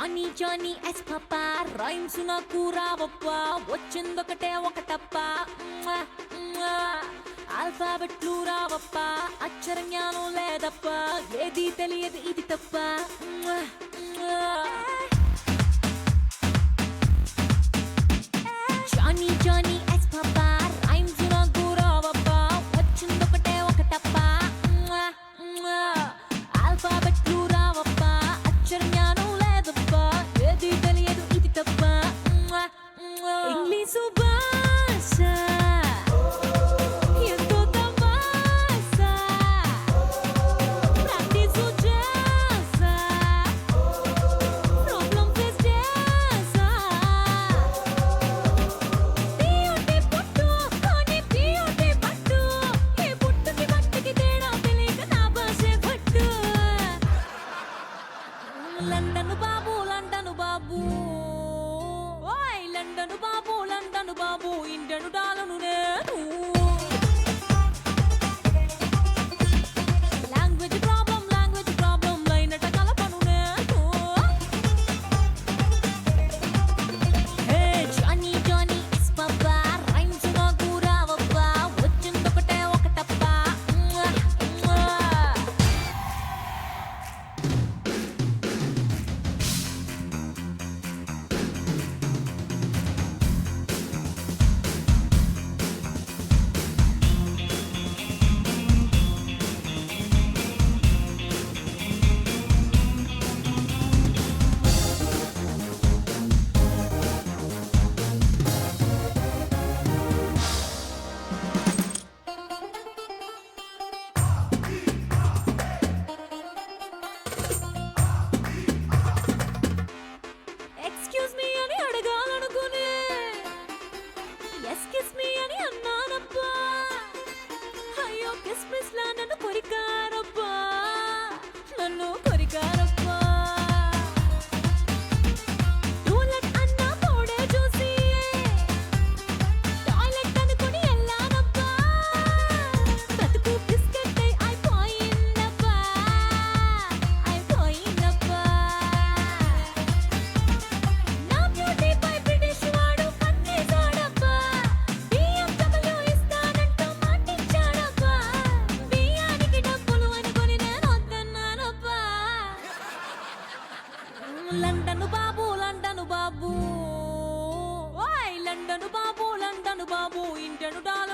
Johnny Johnny yes papa rhymes నాకు రావప్పా వచ్చిందొకటే ఒకటప్ప ఆల్ఫాబెట్లు రావప్పా అక్షర జ్ఞానం లేదప్ప ఏది తెలియదు ఇది తప్ప Johnny Johnny yes papa rhymes నాకు రావప్పా వచ్చిందొకటే ఒకటప్ప ఆల్ఫాబెట్లు రావప్పా అక్షర జ్ఞానం లేదప్ప ఏది తెలియదు ఇది తప్ప ఇంగ్లీషు భాష ఎంతో తమాషా ప్రాక్టీసు చేసా ప్రాబ్లం ఫేస్ చేసా పియోటి పుట్టు కానీ పియోటి పట్టు ఏ పుట్టుకి పట్టుకి తేడా తెలియక నా భాషే పట్టు లండన్ బాబు ఓయ్ లండన్ బాబు ఇండియన్ డాలను నేను లాంగ్వేజ్ ప్రాబ్లం లైనట కలపను నేను హే జానీ జానీ ఇస్ పాపా రైమ్స్ నాకు రావప్పా వచ్చిందొకటే ఒకటప్ప ఎక్స్క్యూజ్ మీ అని అడగాలనుకునే ఎస్ కిస్ మీ అని అన్నానప్పా అయ్యో కిస్ మిస్ లా నన్ను కొరికారప్పా టూలెట్ అన్న తోడే చూసి టాయిలెట్ అనుకుని వెళ్ళానప్పా బతుకు బిస్కెట్ అయిపోయిందప్పా నా బ్యూటీ పై బ్రిటిష్ వాడు కన్నేసాడప్పా BMW ఇస్తానంటూ మాటిచ్చాడప్పా బియ్యానికి డబ్బులు అనుకుని నేను వద్దన్నానప్పా లండన్ బాబు ఓయ్ లండన్ బాబు ఇండియన్ డాలర్